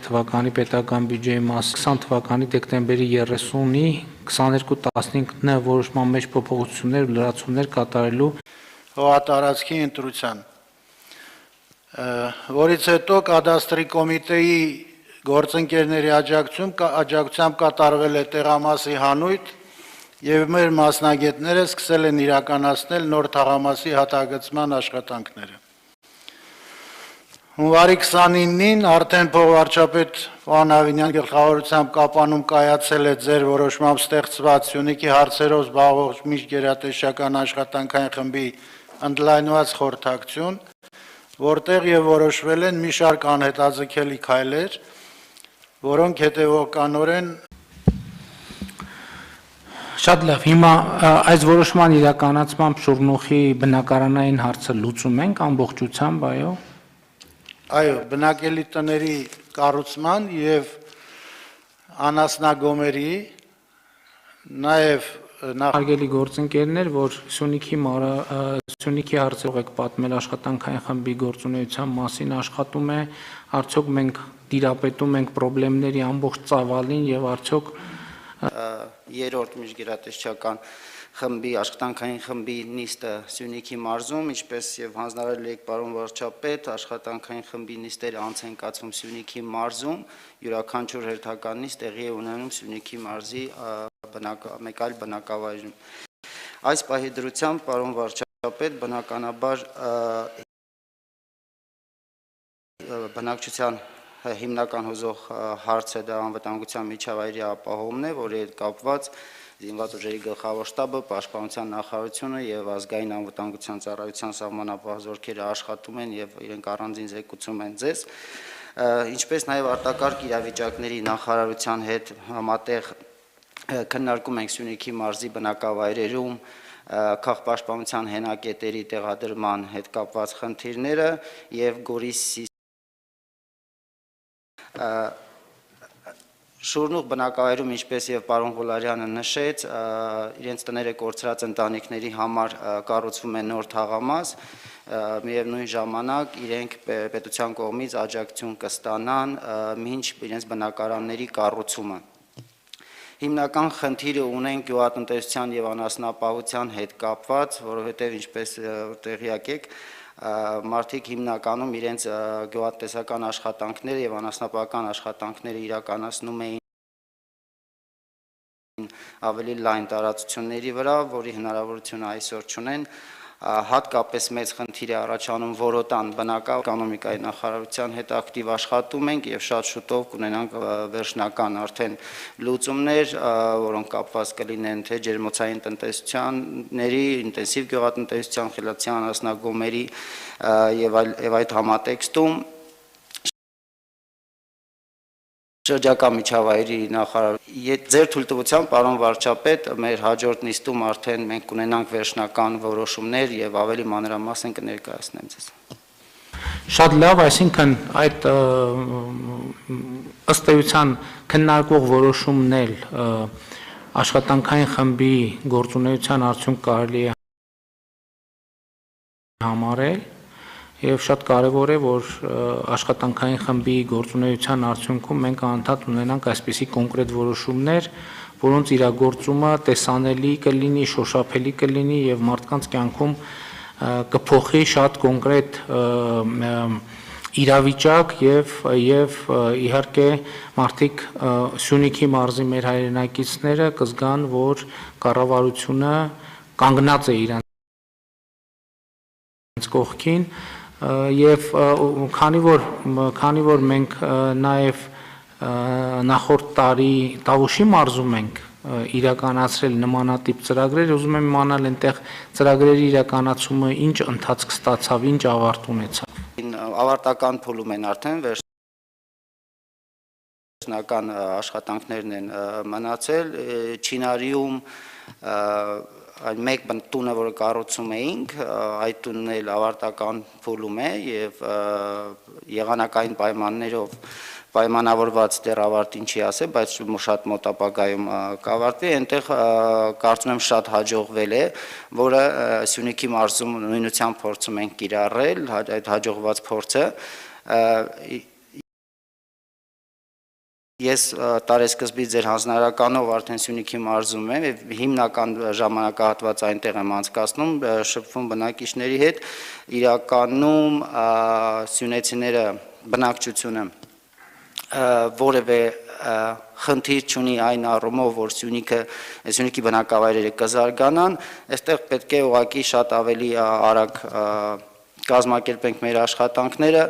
թվականի պետական բյուջեի մաս 20 թվականի դեկտեմբերի 30-ի 22:15-ն որոշման մեջ փոփոխություններ ու լրացումներ կատարելու հողատարածքի ընտրության, որից հետո կադաստրի կոմիտեի գործընկերների աջակցությամբ կատարվել է տեղամասի հանույթ եւ մեր մասնագետները սկսել են իրականացնել նոր թաղամասի հատագծման աշխատանքները։ Հունվարի 29-ին արդեն փոխվարչապետ Վահան Ավինյան գլխավորությամբ կապանում կայացել է ձեր որոշմամբ ստեղծված Սյունիքի հարցերով զբաղվող միջգերատեսչական աշխատանքային խմբի ընդլայնված խորհրդակցություն, որտեղ եւ որոշվել են մի շարք անհետաձգելի քայլեր, որոնք հետևողականորեն Շատ լավ, հիմա այս որոշման իրականացմամբ Շուռնուխի բնակարանային հարցը լուծում ենք ամբողջությամբ, այո։ Այո, բնակելի տների կառուցման եւ անասնագոմերի, նաեւ Հարգելի գործընկերներ, որ Սյունիքի հարցերով եք պատմել աշխատանքային խմբի գործունեության մասին աշխատում է, արդյոք մենք դիրապետում ենք խնդիրների ամբողջ ծավալին եւ արդյոք երրորդ միջգերատեսչական խմբի աշխատանքային խմբի նիստը Սյունիքի մարզում, ինչպես եւ հանձնարարել եք պարոն վարչապետ, աշխատանքային խմբի նիստերը անց են կացվում Սյունիքի մարզում, յուրաքանչյուր հերթական նիստ տեղի է ունենում Սյունիքի մարզի մեկ այլ բնակավայրում։ Այս պահի դրությամբ պարոն վարչապետ, բնականաբար բնակչության հիմնական հուզող հարցը դա անվտանգության միջավայրի ապահովումն է, որի հետ կապված Զինված ուժերի գլխավոր շտաբը, Պաշտպանության նախարարությունը եւ ազգային անվտանգության ծառայության սահմանապահ զորքերը աշխատում են եւ իրենք առանձին զեկուցում են ձեզ, ինչպես նաեւ արտակարգ իրավիճակների նախարարության հետ համատեղ քննարկում ենք Սյունիքի մարզի բնակավայրերում քաղաքապաշտպանության հենակետերի տեղադրման հետ կապված խնդիրները եւ Գորիսի Շուռնուխ բնակավայրում, ինչպես եւ պարոն Ղուլարյանը նշեց, իրենց տները կորցրած ընտանիքների համար կառուցվում է նոր թաղամաս, միևնույն ժամանակ իրենք պետության կողմից աջակցություն կստանան մինչ իրենց բնակարանների կառուցումը։ Հիմնական խնդիրը ունենք գյուղատնտեսության եւ անասնապահության հետ կապված, որովհետեւ ինչպես տեղյակ եք, մարդիկ հիմնականում իրենց գյուղատնտեսական աշխատանքները եւ անասնապահական աշխատանքները իրականացնում էին ավելի լայն տարածությունների վրա, որի հնարավորությունը այսօր չունեն, հատկապես մեծ խնդիր է առաջանում Որոտան բնակարանային նախարարության հետ ակտիվ աշխատում ենք եւ շատ շուտով կունենանք վերջնական արդեն լուծումներ, որոնք կապված կլինեն թե ջերմոցային տնտեսությունների, ինտենսիվ գյուղատնտեսության, խելացի անասնագոմերի եւ այդ համատեքստում շրջակա միջավայրի նախարար ձեր թույլտվությամբ պարոն վարչապետ մեր հաջորդ նիստում արդեն մենք կունենանք վերջնական որոշումներ եւ ավելի մանրամասն կներկայացնեմ ձեզ։ Շատ լավ, այսինքն այդ ըստ էության քննարկող որոշումն էլ աշխատանքային խմբի գործունեության արդյունք կարելի է համարել Եվ շատ կարևոր է, որ աշխատանքային խմբի գործունեության արդյունքում մենք անընդհատ ունենանք այսպիսի կոնկրետ որոշումներ, որոնց իրագործումը տեսանելի կլինի, շոշափելի կլինի եւ մարդկանց կյանքում կփոխի շատ կոնկրետ իրավիճակ եւ իհարկե մարդիկ Սյունիքի մարզի մեր հայրենակիցները կզգան, որ կառավարությունը կանգնած է իրենց կողքին Եվ քանի որ մենք նաև նախորդ տարի Տավուշի մարզում ենք իրականացրել նմանատիպ ծրագրեր, ուզում եմ իմանալ այնտեղ ծրագրերի իրականացումը ինչ ընթացք ստացավ, ինչ ավարտ ունեցավ։ Ավարտական փուլում են արդեն վերջնական աշխատանքներն են մնացել, Չինարիում Այն մեկ տունը, որը կառուցում էինք, այդ տունն էլ ավարտական փուլում է եւ եղանակային պայմաններով պայմանավորված դեռ ավարտին չի ասել, բայց շատ մոտ ապագայում կավարտվի, այնտեղ կարծում եմ շատ հաջողվել է, որը Սյունիքի մարզում նույնությամբ փորձում ենք կիրառել, այդ հաջողված փորձը Ես տարեսկզբից ձեր հանձնարարականով արդեն Սյունիքի մարզում եմ եւ հիմնական ժամանակահատված այնտեղ եմ անցկացնում շփվում բնակիչների հետ իրականում սյունեցիները բնակչությունը որևէ խնդիր չունի այն առումով որ Սյունիքի բնակավայրերը կզարգանան այստեղ պետք է ուղղակի շատ ավելի արագ կազմակերպենք մեր աշխատանքները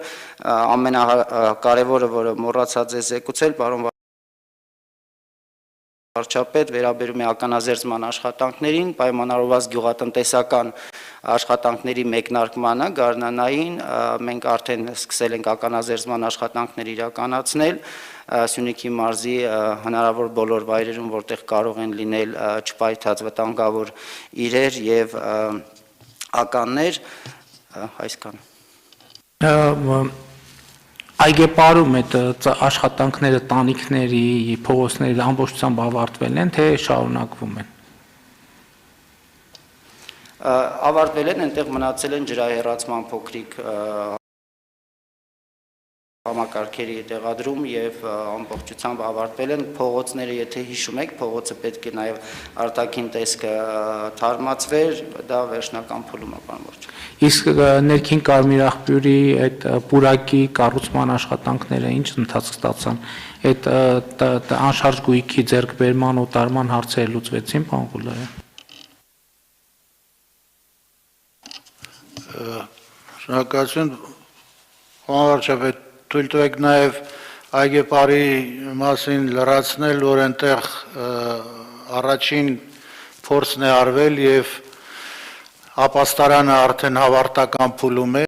ամենակարևորը որը մոռացած է զեկուցել պարոն վարչապետ վերաբերում է ականազերծման աշխատանքներին պայմանավորված գյուղատնտեսական աշխատանքների մեկնարկմանը Գարնանային մենք արդեն սկսել ենք ականազերծման աշխատանքներ իրականացնել Սյունիքի մարզի հնարավոր բոլոր վայրերում որտեղ կարող են լինել չպայթած վտանգավոր իրեր եւ ականներ այսքան Այգեպարում այդ աշխատանքները տանիքների, փողոցների ամբողջությամբ ավարտվել են, թե շարունակվում են։ Ավարտվել են, այնտեղ մնացել են ջրահեռացման փոքրիկ համակարգերի տեղադրում եւ ամբողջությամբ ավարտվել են փողոցները, եթե հիշում եք, փողոցը պետք է նաեւ արտաքին տեսքը թարմացվեր, դա վերջնական փուլում է պարոն վարչապետ։ Իսկ ներքին կարմիր աղբյուրի այդ պուրակի կառուցման աշխատանքները ինչ ընթացք ստացան, այդ անշարժ գույքի ձեռքբերման ու տարման հարցերը լուծվեցին, պարոն Ղուլարյան։ Շնորհակալություն, պարոն վարչապետ, թույլ տվեք նաև այգեպարի մասին լրացնել, որ այնտեղ առաջին փորձն է արվել եւ ապաստարանը արդեն հավարտական փուլում է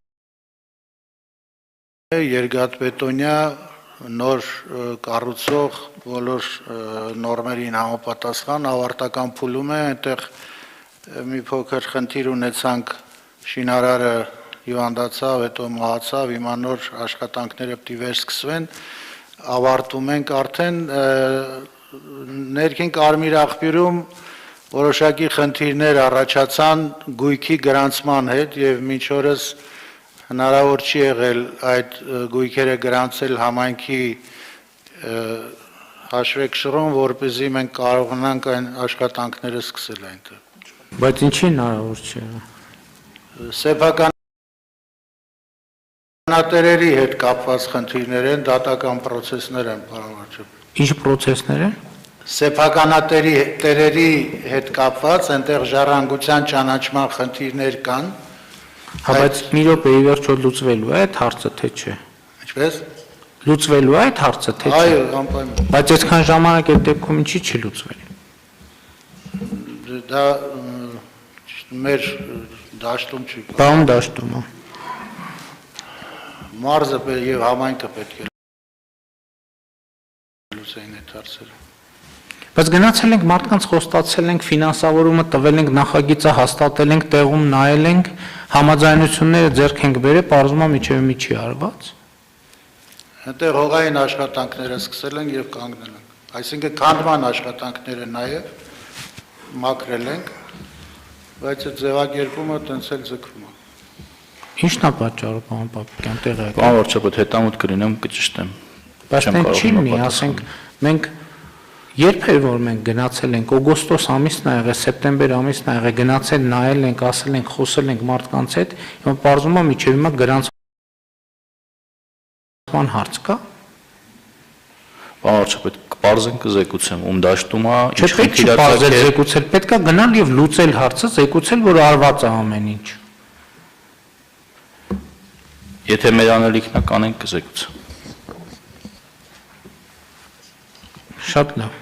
երկաթբետոնյա նոր կառուցող բոլոր նորմերին համապատասխան ավարտական փուլում է այնտեղ մի փոքր խնդիր ունեցանք շինարարը հիվանդացավ, հետո մահացավ, հիմա նոր աշխատանքները պետք է վերսկսվեն, ավարտում ենք արդեն ներքին կարմիր աղբյուրում որոշակի խնդիրներ առաջացան գույքի գրանցման հետ եւ մինչ օրս հնարավոր չի եղել այդ գույքերը գրանցել համայնքի հաշվեկշռում, որպեսզի մենք կարողանանք այն աշխատանքները սկսել այնտեղ։ Բայց ինչի հնարավոր չի եղել։ Սեփական Տերերի հետ կապված խնդիրներ են, դատական պրոցեսներ են, պարոն վարչապետ։ Ինչ պրոցեսներ են։ Սեփականատերերի հետ կապված, այնտեղ ժառանգության ճանաչման խնդիրներ կան։ Հա, բայց մի րոպե ի վերջո լուծվելու է այդ հարցը, թե չէ։ Ինչպես։ Լուծվելու է այդ հարցը, թե չէ։ Այո, անպայման։ Բայց այսքան ժամանակ այդ դեպքում ինչի չի լուծվել։ Դա մեր դաշտում չի։ Բան դաշտում է։ Մարզը եւ համայնքը պետք է լուծեին այդ հարցերը։ Բայց գնացել ենք մարդկանց խոստացել ենք ֆինանսավորումը տվել ենք նախագիծը հաստատել ենք տեղում նայել ենք համաձայնությունները ձեռք ենք բերել պարզվում է միջև մի չի արված։ Այնտեղ հողային աշխատանքները սկսել են եւ կանգնել են։ Այսինքն քանդման աշխատանքները նաեւ մաքրել ենք, բայց այդ ձևակերպումը տենց էլ ձգվում է։ Ինչն է պատճառը, պարոն Պապիկյան, տեղը։ Պարոն վարչապետ, հետամուտ կլինեմ, կճշտեմ։ Բայց մենք չի լինի, ասենք, մենք երբ էր որ մենք գնացել ենք օգոստոս ամիսն ա եղել, սեպտեմբեր ամիսն ա եղել, գնացել նայել ենք, ասել ենք, խոսել ենք մարդկանց հետ, հիմա պարզվում է միջև հիմա գրանցման հարց կա։ Պարոն վարչապետ, կպարզենք զեկուցեմ, ում դաշտում է, Չէ, պետք չի պարզել զեկուցել, պետք է գնալ եւ լուծել հարցը, զեկուցել, որ արված է ամեն ինչ։ Եթե մեր անելիքն է կանենք կզեկուցեմ։ Շատ լավ։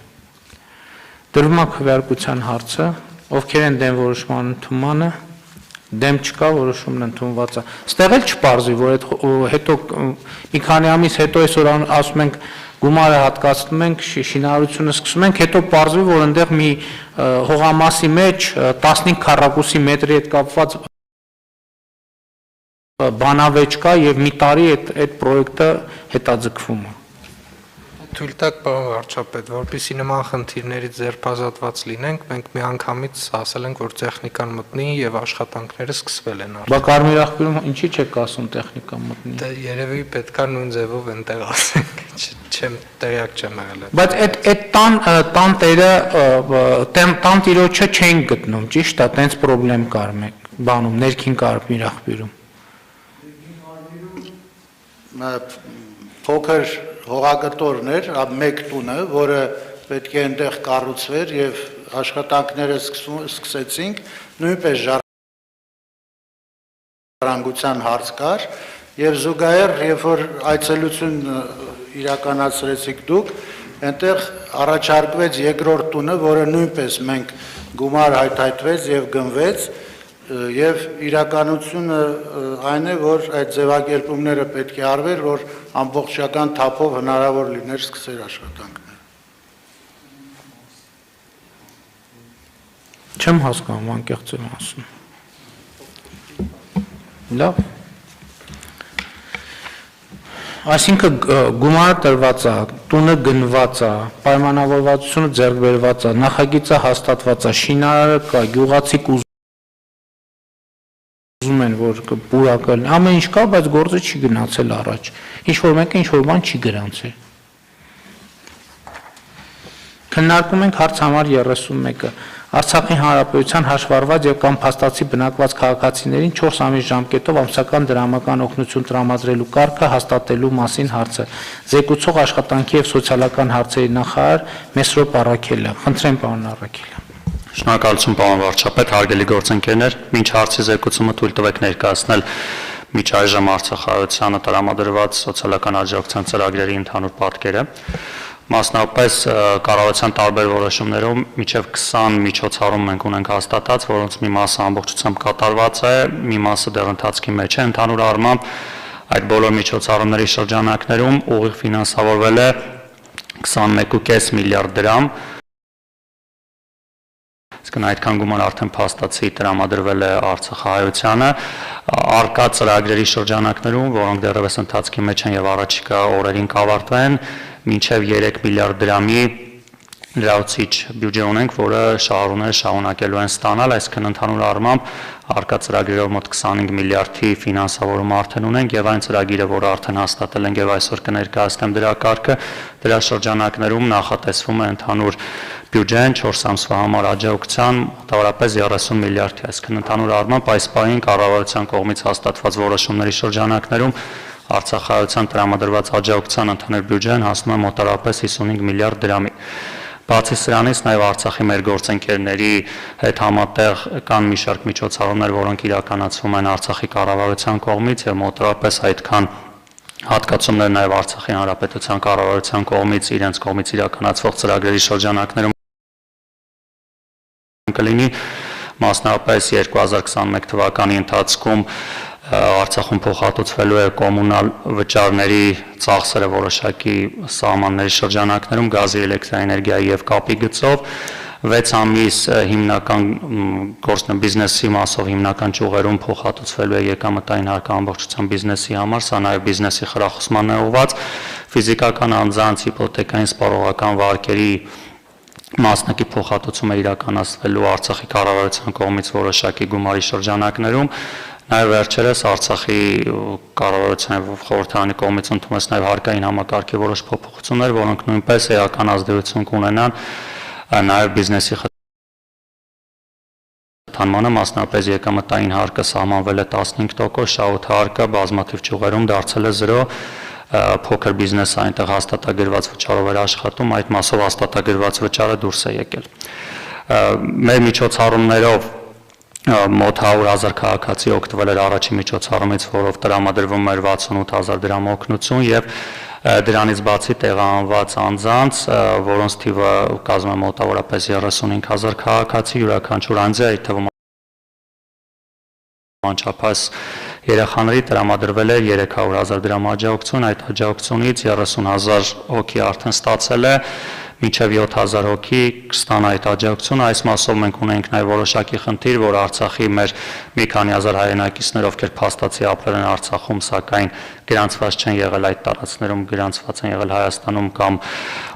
Դրվում է քվեարկության հարցը, ովքեր են դեմ որոշման ընդունմանը, դեմ չկա, որոշումն ընդունված է։ Ստեղ էլ չպարզվի, որ հետո մի քանի ամիս հետո այսօր ասում ենք գումարը հատկացնում ենք, շինարարությունը սկսում ենք, հետո պարզվի, որ այնտեղ մի հողամասի մեջ 15 քառակուսի մետրի հետ կապված բանավեճ կա եւ մի տարի այդ պրոյեկտը հետաձգվում է։ Թույլ տաք պարոն վարչապետ, որպեսզի նման խնդիրներից ձերբազատված լինենք, մենք միանգամից ասել ենք, որ տեխնիկան մտնի եւ աշխատանքները սկսվել են արդեն։ Բա կարմիր աղբյուրում ինչի՞ չեք ասում տեխնիկան մտնի։ Դա երևի պետքա նույն ձևով ընտեղ ասենք, Տեղյակ չեմ եղել։ Բայց այդ տան տերը տան տիրոջը չեն գտնում, ճիշտ է, տենց խնդրեմ կար մեկ բանում, ներքին կարմիր աղբյուրում։ Փոքր հողագտորներ, մեկ տունը, որը պետք է այնտեղ կառուցվեր եւ աշխատանքները սկսեցինք, նույնպես ժառանգության հարց կար եւ զուգահեռ, երբ որ այցելություն իրականացրեցիք դուք, այնտեղ առաջարկվեց երկրորդ տունը, որը նույնպես մենք գումար հայթայթվեց եւ գնվեց եւ իրականությունը այն է, որ այդ ձևակերպումները պետք է արվեր, որ ամբողջական թափով հնարավոր լիներ սկսել աշխատանքները։ Չեմ հասկանում, անկեղծ եմ ասում։ Լավ։ Այսինքն գումարը տրված է, տունը գնված է, պայմանավորվածությունը ձեռք բերված է, նախագիծը հաստատված է, շինարարը կա, գյուղացիք ուզում են, որ պուրակը, ամեն ինչ կա, բայց գործը չի գնացել առաջ։ Ինչ-որ մեկը ինչ-որ բան չի գրանցել։ Քննարկում ենք հարց համար 31-ը։ Արցախի հանրապետության հաշվառված եւ կամ փաստացի բնակված քաղաքացիներին 4 ամիս ժամկետով ամսական դրամական օգնություն տրամադրելու կարգը հաստատելու մասին հարցը։ Զեկուցող աշխատանքի եւ սոցիալական հարցերի նախարար Մեսրոպ Առաքելը։ Խնդրեմ, պարոն Առաքելը։ Շնորհակալություն, պարոն վարչապետ, հարգելի գործընկերներ, մինչ հարցի զեկուցումը թույլ տվեք ներկայացնել միջ այժմ Արցախահայությանը տրամադրված սոցիալական աջակցության ծրագրերի ընդհանուր պատկերը։ Մասնավորապես կառավարության տարբեր որոշումներով մինչև 20 միջոցառում մենք ունենք հաստատած, որոնց մի մասը ամբողջությամբ կատարված է, մի մասը դեռ ընթացքի մեջ է, ընդհանուր առմամբ այդ բոլոր միջոցառումների շրջանակներում ուղիղ ֆինանսավորվել է 21.5 միլիարդ դրամ, իսկ այդքան գումար արդեն փաստացի տրամադրվել է Արցախահայությանը, արկա ծրագրերի շրջանակներում, որոնք դեռևս ընթացքի մեջ են եւ առաջիկա օրերին կավարտվեն, մինչև 3 միլիարդ դրամի լրացուցիչ բյուջե ունենք, որը շարունակելու են ստանալ, այսինքն ընդհանուր առմամբ արկա ծրագրերով մոտ 25 միլիարդի ֆինանսավորում արդեն ունենք եւ այն ծրագիրը, որը արդեն հաստատել ենք եւ այսօր կներկայացնեմ դրա կարգը, դրա շրջանակներում նախատեսվում է ընդհանուր բյուջեն 4 ամսվա համար աջակցության մոտավորապես 30 միլիարդի, այսինքն ընդհանուր առմամբ այս պահին կառավարության կողմից հաստատված որոշումների շրջանակներում Արցախահայության տրամադրված աջակցության ընդհանուր բյուջեն հասնում է մոտավորապես 55 միլիարդ դրամի։ Բացի սրանից նաև Արցախի մեր գործընկերների հետ համատեղ կան մի շարք միջոցառումներ, որոնք իրականացվում են Արցախի կառավարության կողմից եւ մոտավորապես այդքան հատկացումներ նաև Արցախի հանրապետության կառավարության կողմից իրենց կողմից իրականացվող ծրագրերի շրջանակներում կլինի, մասնավորապես 2021 թվականի ընթացքում Արցախում փոխհատուցվելու է կոմունալ վճարների ծախսերը որոշակի սահմանների շրջանակներում գազի, էլեկտրաէներգիայի եւ կապի գծով 6 ամիս հիմնական գործն բիզնեսի մասով հիմնական ճյուղերում փոխհատուցվելու է եկամտային հարկը ամբողջությամբ բիզնեսի համար, սա նաեւ բիզնեսի խրախուսման է ուղղված, ֆիզիկական անձանց հիպոթեկային սպառողական վարկերի մասնակի փոխհատուցումը իրականացվելու Արցախի կառավարության կողմից որոշակի գումարի շրջանակներում Նաև վերջերս Արցախի կառավարության եւ խորհրդարանի կողմից ընդունված նաև հարկային համակարգի որոշ փոփոխություններ, որոնք նույնպես էական ազդեցություն կունենան նաև բիզնեսի խթանմանը, մասնապես եկամտային հարկը սահմանվել է 15%, շահութ հարկը բազմաթիվ ճյուղերում դարձել է 0, փոքր բիզնեսը այնտեղ հաստատագրված վճարով էր աշխատում, այդ մասով հաստատագրված վճարը դուրս է եկել։ Մեր միջոցառումներով մոտ 100,000 քաղաքացի օգտվել էր առաջին միջոցառումից, որով տրամադրվում էր 68,000 դրամ օգնություն եւ դրանից բացի տեղահանված անձանց, որոնց թիվը կազմում է մոտավորապես 35,000 քաղաքացի, յուրաքանչյուր անձի այդ թվում անչափահաս երեխաների տրամադրվել է 300,000 դրամ աջակցություն, այդ աջակցությունից 30,000 հոգի արդեն ստացել է, մինչև 7,000 հոգի կստանա այդ աջակցությունը, այս մասով մենք ունենք նաև որոշակի խնդիր, որ Արցախի մեր մի քանի հազար հայրենակիցներ, ովքեր փաստացի ապրել են Արցախում, սակայն գրանցված չեն եղել այդ տարածքներում, գրանցված են եղել Հայաստանում կամ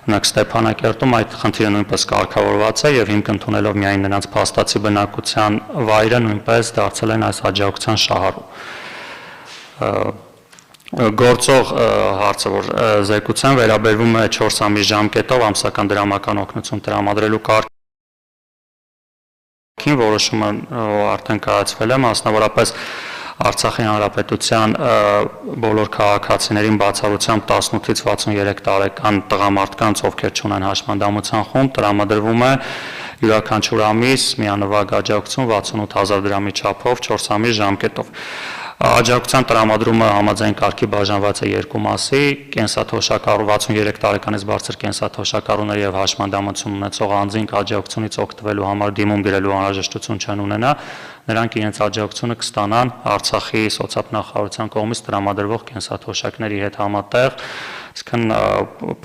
օրինակ Ստեփանակերտում, այդ խնդիրը նույնպես կարգավորված է եւ հիմք ընդունելով միայն նրանց փաստացի բնակության վայրը նույնպես դարձել են այս աջակցության շահառու։ Գործող հարցը, որ զեկուցեմ, վերաբերվում է 4 ամիս ժամկետով ամսական դրամական օգնություն տրամադրելու կարգին, որոշումը արդեն կայացվել է, մասնավորապես Արցախի Հանրապետության բոլոր քաղաքացիներին բացառությամբ 18-ից 63 տարեկան տղամարդկանց, ովքեր չունեն հաշմանդամության խումբ, տրամադրվում է յուրաքանչյուր ամիս միանվագ աջակցություն 68,000 դրամի չափով 4 ամիս ժամկետով։ Աջակցության տրամադրումը համաձայն կարգի բաժանված է երկու մասի, կենսաթոշակառու 63 տարեկանից բարձր կենսաթոշակառուներ եւ հաշմանդամություն ունեցող անձինք աջակցությունից օգտվելու համար դիմում գրելու անհրաժեշտություն չեն ունենա, նրանք իրենց աջակցությունը կստանան Արցախի սոցիալ-նախարարության կողմից տրամադրվող կենսաթոշակների հետ համատեղ, այսինքն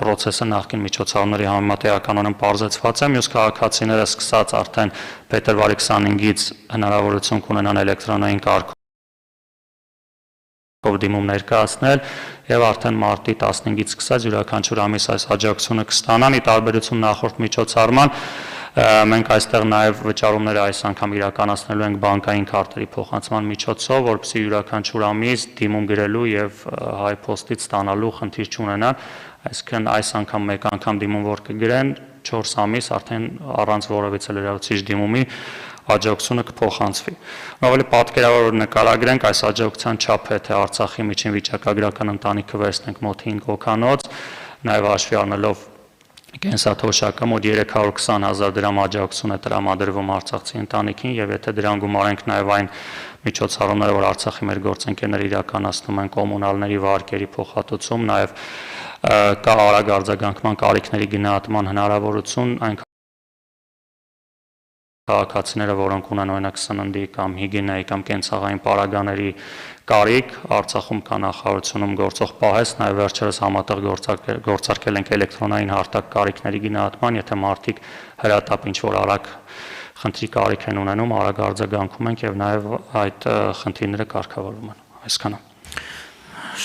process-ը նախկին միջոցառումների համեմատ էականորեն պարզեցված է, մյուս քաղաքացիները սկսած արդեն փետրվարի 25-ից հնարավորություն կունենան էլեկտրոնային կարգով դիմում ներկայացնել եւ արդեն մարտի 15-ից սկսած յուրաքանչյուր ամիս այս աջակցությունը կստանան, ի տարբերություն նախորդ միջոցառման մենք այստեղ նաև վճարումները այս անգամ իրականացնելու ենք բանկային քարտերի փոխանցման միջոցով, որպեսզի յուրաքանչյուր ամիս դիմում գրելու եւ հայ փոստից ստանալու խնդիր չունենան, այսինքն այս անգամ մեկ անգամ դիմում որ կգրեն 4 ամիս արդեն առանց որևիցե լրացուցիչ դիմումի աջակցությունը կփոխանցվի։ Ավելի պատկերավոր նկարագրենք այս աջակցության չափը, թե Արցախի միջին վիճակագրական ընտանիքը վերցնենք մոտ 5 հոգանոց, նաև հաշվի առնելով կենսաթոշակը մոտ 320,000 դրամ աջակցություն է տրամադրվում արցախցի ընտանիքին եւ եթե դրան գումարենք նաեւ այն միջոցառումները, որ Արցախի մեր գործընկերները իրականացնում են կոմունալների վարկերի փոխհատուցում, նաեւ կա արագ արձագանքման կարիքների գնահատման հնարավորություն այն քաղաքացիները, որոնք ունեն օրինակ սննդի կամ հիգիենայի կամ կենցաղային պարագաների կարիք, Արցախում կա նախարարությունում գործող պահես, նաև վերջերս համատեղ գործարկել ենք էլեկտրոնային հարթակ կարիքների գնահատման, եթե մարդիկ հրատապ ինչ-որ արագ խնդրի կարիք են ունենում, արագ արձագանքում ենք եւ նաև այդ խնդիրները կարգավորվում են։ Այսքանը։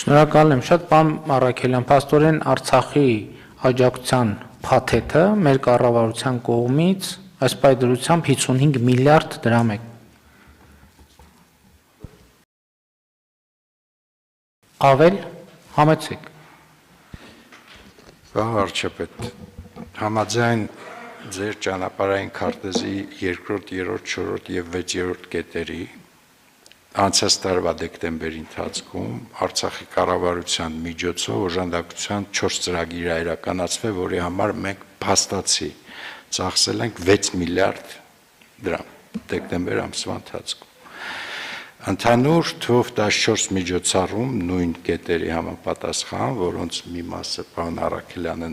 Շնորհակալ եմ շատ, պարոն Առաքելյան, փաստորեն Արցախի աջակցության փաթեթը մեր կառավարության կողմից այս պայդրությամբ 55 միլիարդ դրամ է։ Ավել համեցեք։ Պարոն վարչապետ, համաձայն ձեր ճանապարհային քարտեզի 2-րդ, 3-րդ, 4-րդ եւ 6-րդ կետերի անցած տարվա դեկտեմբերի ընթացքում Արցախի կառավարության միջոցով օժանդակության 4 ծրագիր իրականացվել, որի համար մենք փաստացի ծախսել ենք 6 միլիարդ դրամ դեկտեմբեր ամսվա ընթացքում։ Ընդհանուր թվով 14 միջոցառում նույն կետերի համապատասխան, որոնց մի մասը պարոն Առաքելյանը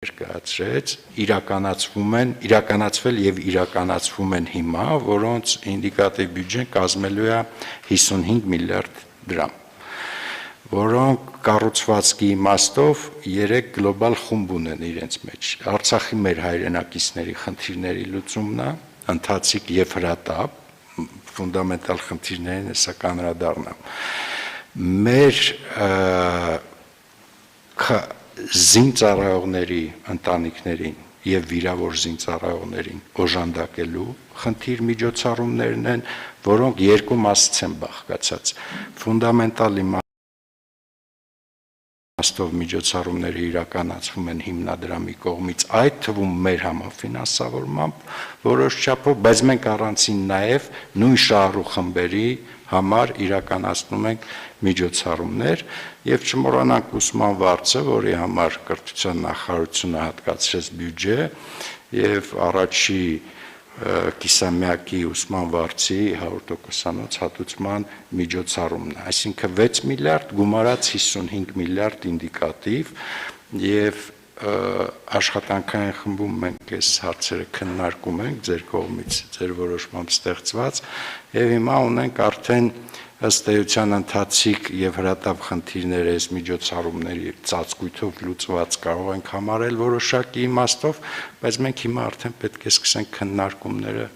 ներկայացրեց, իրականացվել եւ իրականացվում են հիմա, որոնց ինդիկատիվ բյուջեն կազմելու է 55 միլիարդ դրամ, որոնք կառուցվածքի իմաստով 3 գլոբալ խումբ ունեն իրենց մեջ։ Արցախի մեր հայրենակիցների խնդիրների լուծումն է, ընթացիկ եւ հրատապ, ֆունդամենտալ խնդիրներին հեսա կանրադառնամ։ Մեր զինծառայողների ընտանիքներին եւ վիրավոր զինծառայողներին օժանդակելու խնդիր միջոցառումներն են, որոնք երկու մասից են բաղկացած։ Ֆունդամենտալ իմաստով միջոցառումները իրականացվում են հիմնադրամի կողմից, այդ թվում մեր համաֆինանսավորմամբ որոշ չափով, բայց մենք առանցին նաև նույն շահառու խմբերի համար իրականացնում ենք միջոցառումներ եւ չմոռանանք ուսման վարձը, որի համար կրթության նախարարությունը հատկացրեց բյուջե եւ առաջի կիսամյակի ուսման վարձի 100%-անոց հատուցման միջոցառումն է, այսինքն 6 միլիարդ գումարած 55 միլիարդ ինդիկատիվ եւ աշխատանքային խմբում մենք այս հարցերը քննարկում ենք ձեր կողմից, ձեր որոշմամբ ստեղծված եւ հիմա ունենք արդեն ըստ էության ընթացիկ եւ հրատապ խնդիրները այս միջոցառումների ծածկույթով լուծված կարող ենք համարել որոշակի իմաստով, բայց մենք հիմա արդեն պետք է սկսենք քննարկումները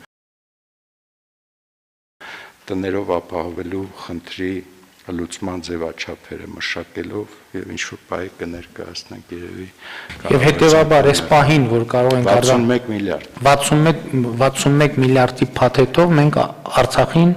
տներով ապահովելու խնդրի լուծման ձևաչափերը մշակելով եւ ինչ որ բայ կներկայացնենք երևի եւ հետեւաբար այս պահին որ կարող ենք 61 միլիարդ 61 միլիարդի փաթեթով մենք Արցախին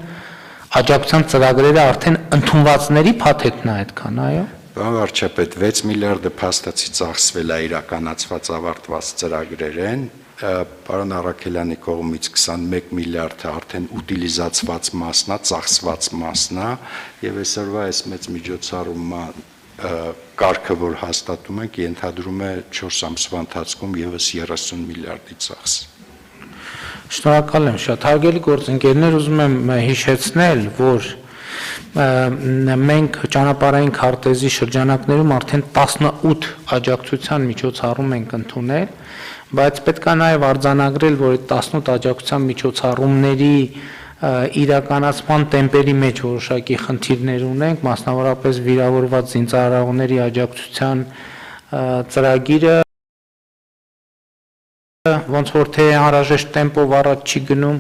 աջակցության ծրագրերը արդեն ընդունվածների փաթեթն է այդքան, այո։ Պարոն վարչապետ, 6 միլիարդը փաստացի ծախսվել է իրականացված ավարտված ծրագրեր են, պարոն Առաքելյանի կողմից 21 միլիարդը արդեն ուտիլիզացված մասն է, ծախսված մասն է, եւ այսօրվա այս մեծ միջոցառման կարգը, որ հաստատում ենք, ենթադրում է 4 ամսվա ընթացքում եւս 30 միլիարդի ծախս։ Շնորհակալ եմ շատ։ Հարգելի գործընկերներ, ուզում եմ հիշեցնել, որ մենք ճանապարհային քարտեզի շրջանակներում արդեն 18 աջակցության միջոցառում ենք ընդունել, բայց պետք է նաև արձանագրել, որ այդ 18 աջակցության միջոցառումների իրականացման տեմպերի մեջ որոշակի խնդիրներ ունենք, մասնավորապես վիրավորված զինծառայողների աջակցության ծրագիրը ոնց որ թե անհրաժեշտ տեմպով առաջ չի գնում,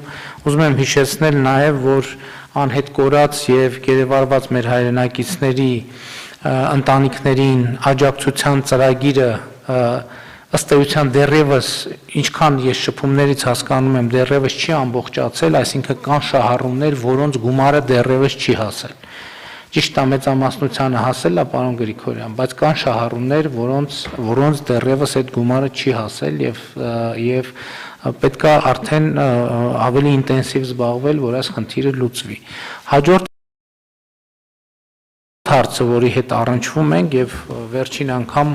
ուզում եմ հիշեցնել նաև, որ անհետ կորած եւ գերեվարված մեր հայրենակիցների ընտանիքներին աջակցության ծրագիրը ըստ էության դեռևս ինչքան ես շփումներից հասկանում եմ, դեռևս չի ամբողջացել, այսինքն կան շահառուներ, որոնց գումարը դեռևս չի հասել։ Ճիշտ է, մեծամասնությանը հասել է, պարոն Գրիգորյան, բայց կան շահառուներ, որոնց դեռևս այդ գումարը չի հասել եւ պետք է արդեն ավելի ինտենսիվ զբաղվել, որ այս խնդիրը լուծվի։ Հաջորդ հարցը, որի հետ առնչվում ենք եւ վերջին անգամ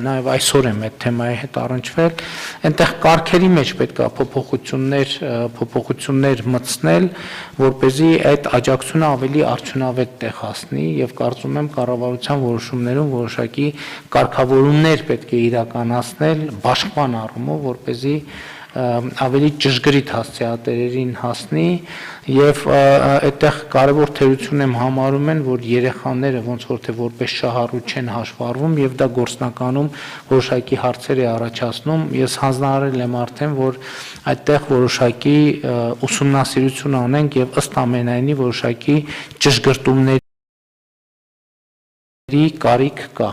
նաեւ այսօր եմ այդ թեմայի հետ առնչվել, այնտեղ կարգերի մեջ պետք է փոփոխություններ մտցնել, որպեսզի այդ աջակցությունը ավելի արդյունավետ տեղ հասնի եւ կարծում եմ կառավարության որոշումներում որոշակի կարգավորումներ պետք է իրականացնել բաշխման առումով, որպեսզի ավելի ճշգրիտ հասցեատերերին հասնի եւ այդտեղ կարեւոր թերություն եմ համարում են, որ երեխաները ոնց որ թե որպես շահառու չեն հաշվառվում եւ դա գործնականում որոշակի հարցեր է առաջացնում։ Ես հանձնարարել եմ արդեն, որ այդտեղ որոշակի ուսումնասիրություն անենք եւ ըստ ամենայնի որոշակի ճշգրտումների կարիք կա։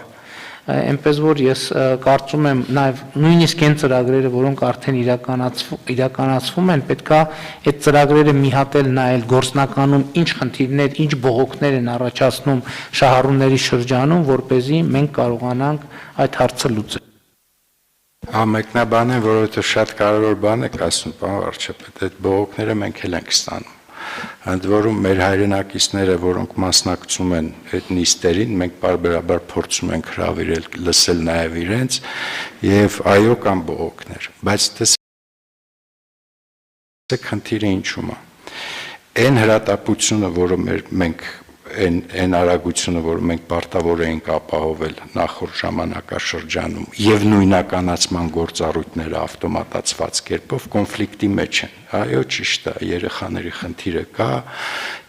Այնպես որ ես կարծում եմ նաև նույնիսկ այն ծրագրերը, որոնք արդեն իրականացվում են, պետքա այդ ծրագրերը մի հատ էլ նայել գործնականում ինչ խնդիրներ, ինչ բողոքներ են առաջացնում շահառուների շրջանում, որպեսզի մենք կարողանանք այդ հարցը լուծել։ Մեկնաբան եմ, որովհետև շատ կարևոր բան եք ասում, պարոն վարչապետ, այդ բողոքները մենք էլ ենք ստանում։ Ընդ որում մեր հայրենակիցները, որոնք մասնակցում են այդ նիստերին, մենք բարբերաբար փորձում ենք հրավիրել, լսել նաև իրենց եւ այո կան բողոքներ, բայց տեսեք խնդիրը ինչու՞մ է։ Այն հրատապությունը, որը մենք այն արագությունը, որ մենք պարտավոր էինք ապահովել նախորդ ժամանակաշրջանում եւ նույնականացման գործառույթները ավտոմատացված կերպով կոնֆլիկտի մեջ են։ Այո, ճիշտ է, երեխաների խնդիրը կա,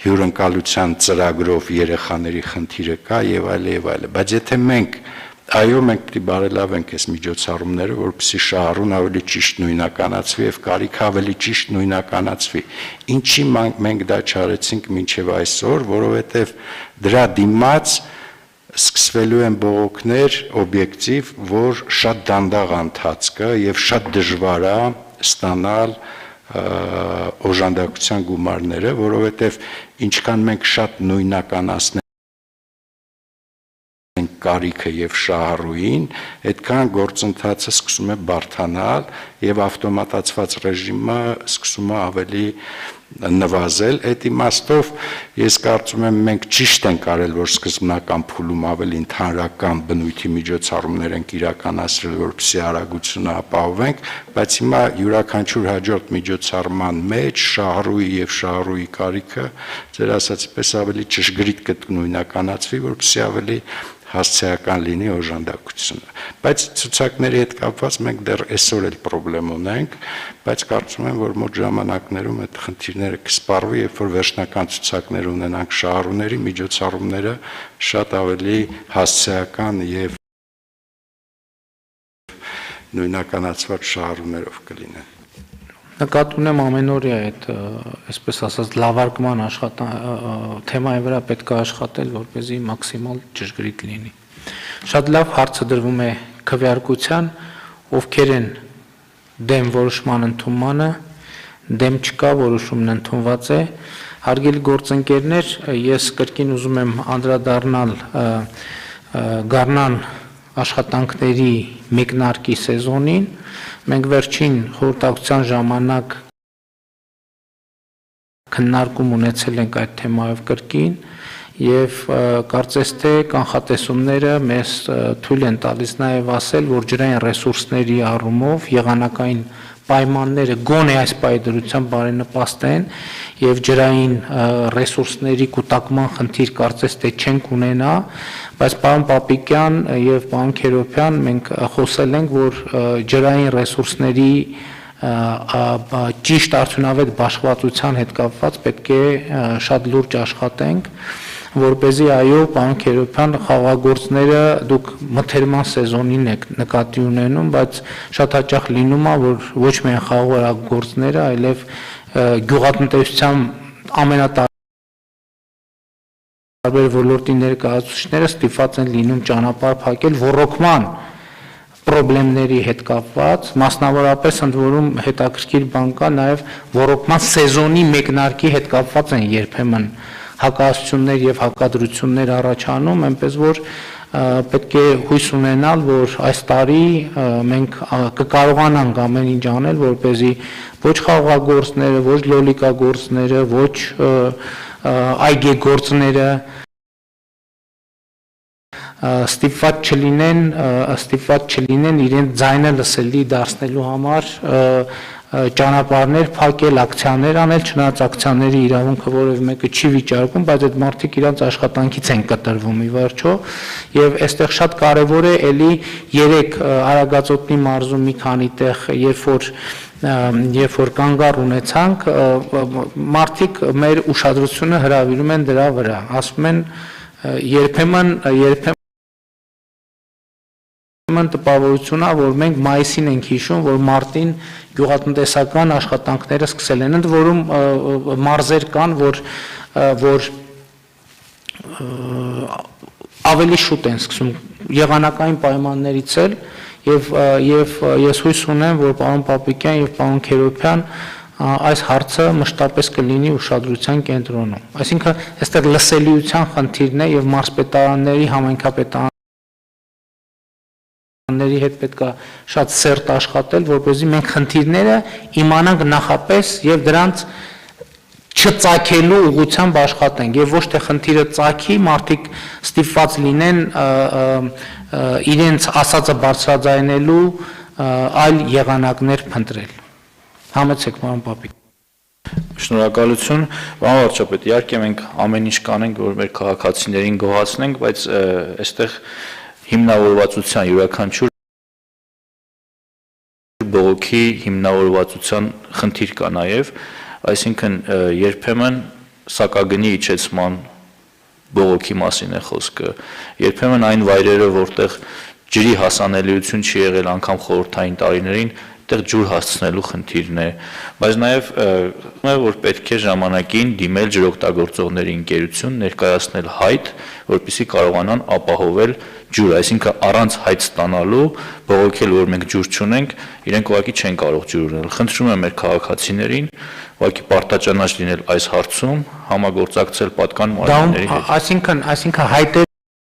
հյուրընկալության ծրագրով երեխաների խնդիրը կա եւ այլ, բայց եթե մենք մենք պետք է բարելավենք այս միջոցառումները, որպեսզի շահառուն ավելի ճիշտ նույնականացվի եւ կարիքը ավելի ճիշտ նույնականացվի։ Ինչի մենք դա չարեցինք մինչեւ այսօր, որովհետեւ դրա դիմաց սկսվելու են բողոքներ օբյեկտիվ, որ շատ դանդաղ ընթացք է եւ շատ դժվար է ստանալ օժանդակության գումարները, որովհետեւ ինչքան մենք շատ նույնականացնենք կարիքը եւ շահառուին, այդքան գործընթացը սկսում է բարդանալ եւ ավտոմատացված ռեժիմը սկսում է ավելի նվազել։ Այդ իմաստով ես կարծում եմ մենք ճիշտ ենք արել, որ սկզբնական փուլում ավելի ընդհանրական բնույթի միջոցառումներ ենք իրականացրել, որպեսզի արագությունը ապահովենք, բայց հիմա յուրաքանչյուր հաջորդ միջոցառման մեջ շահառուի եւ շահառուի կարիքը ձեր ասածի պես ավելի ճշգրիտ կնույնականացվի, որպեսզի ավելի հասցեական լինի օժանդակությունը։ Բայց ցուցակների հետ կապված մենք դեռ այսօր էլ խնդրեմ ունենք, բայց կարծում եմ, որ մոտ ժամանակներում այդ խնդիրները կսպառվի, երբ որ վերջնական ցուցակներ ունենանք շահառուների, միջոցառումները շատ ավելի հասցեական եւ նույնականացված շահառուներով կլինեն։ Նկատի ունեմ ամենօրյա այդ, այսպես ասած, լավարկման թեմայի վրա պետք է աշխատել, որպեսզի մաքսիմալ ճշգրիտ լինի։ Շատ լավ հարցը դրվում է քվեարկության, ովքեր են դեմ որոշման ընդունմանը, դեմ չկա, որոշումն ընդունված է, Հարգելի գործընկերներ, ես կրկին ուզում եմ անդրադառնալ գարնան աշխատանքների մեկնարկի սեզոնին։ Մենք վերջին խորհրդակցության ժամանակ քննարկում ունեցել ենք այդ թեմայով կրկին եւ կարծես թե կանխատեսումները մեզ թույլ են տալիս նաեւ ասել, որ ջրային ռեսուրսների առումով եղանակային պայմանները գոնե այս պայդրությամբ բարենպաստ են եւ ջրային ռեսուրսների կուտակման խնդիր կարծես թե չենք ունենա, բայց պարոն Պապիկյան եւ պարոն Քերոբյան մենք խոսել ենք, որ ջրային ռեսուրսների ճիշտ արդյունավետ բաշխվածության հետ կապված պետք է շատ լուրջ աշխատենք, որպեսզի այո, պարոն Քերոբյան, խաղաղագործները դուք մթերման սեզոնին եք նկատի ունենում, բայց շատ հաճախ լինում է, որ ոչ միայն խաղաղագործները, այլև գյուղատնտեսության ամենատարբեր ոլորտի ներկայացուցիչները ստիպված են լինում ճանապարհ փակել ռոռոկման պրոբլեմների հետ կապված, մասնավորապես ընդ որում հետաքրքիր բան կա նաև ռոռոկման սեզոնի մեկնարկի հետ կապված են երբեմն հակասություններ եւ հակադրություններ առաջանում, այնպես որ պետք է հույս ունենալ, որ այս տարի մենք կկարողանանք ամեն ինչ անել, որպեսզի ոչ խաղաղագործները, ոչ լոլիկագործները, ոչ այգեգործները ստիպված չլինեն իրենց ձայնը լսելի դարձնելու համար ճանապարհներ փակել, ակցիաներ անել, չնայած ակցիաների իրավունքը որևէ մեկը չի վիճարկում, բայց այդ մարդիկ իրենց աշխատանքից են կտրվում ի վերջո, եւ այստեղ շատ կարեւոր է էլի 3 Արագածոտնի մարզում մի քանի տեղ, երբ որ կանգառ ունեցանք, մարդիկ մեր ուշադրությունը հրավիրում են դրա վրա, ասում են երբեմն տպավորություն է, որ մենք մայիսին ենք հիշում, որ մարտին գյուղատնտեսական աշխատանքները սկսել են, ընդ որում մարզեր կան, որ ավելի շուտ են սկսում եղանակային պայմաններից էլ եւ ես հույս ունեմ, որ պարոն Պապիկյան եւ պարոն Քերոբյան այս հարցը մշտապես կլինի ուշադրության կենտրոնում։ Այսինքն, այստեղ լսելիության խնդիրն է եւ մարզպետարանների համայնքապետարանների հետ պետք է շատ սերտ աշխատել, որպեսզի մենք խնդիրները իմանանք նախապես եւ դրանց չծագելու ուղղությամբ աշխատենք եւ ոչ թե խնդիրը ծագի, մարդիկ ստիպված լինեն իրենց ասածը բարձրաձայնելու այլ եղանակներ փնտրել։ Համեցեք, պարոն Պապիկ։ Շնորհակալություն, պարոն վարչապետ, իհարկե մենք ամեն ինչ կանենք, որ մեր քաղաքացիներին գոհացնենք, բայց այստեղ հիմնավորվածության յուրաքանչյուր բողոքի հիմնավորվածության խնդիր կա նաև, այսինքն երբեմն սակագնի իջեցման բողոքի մասին է խոսքը, երբեմն այն վայրերը, որտեղ ջրի հասանելիություն չի եղել անգամ խորհրդային տարիներին, այդտեղ ջուր հասցնելու խնդիրն է, բայց նաև որ պետք է ժամանակին դիմել ջրօգտագործողների ընկերություն, ներկայացնել հայտ, որպեսզի կարողանան ապահովել ջուր, այսինքն առանց հայտ ստանալու բողոքել, որ մենք ջուր չունենք, իրենք ուղղակի չեն կարող ջուր ունել։ Խնդրում եմ մեր քաղաքացիներին ուղղակի պարտաճանաչ լինել այս հարցում, համագործակցել պատկան մարմինների հետ։ Այսինքն հայտերը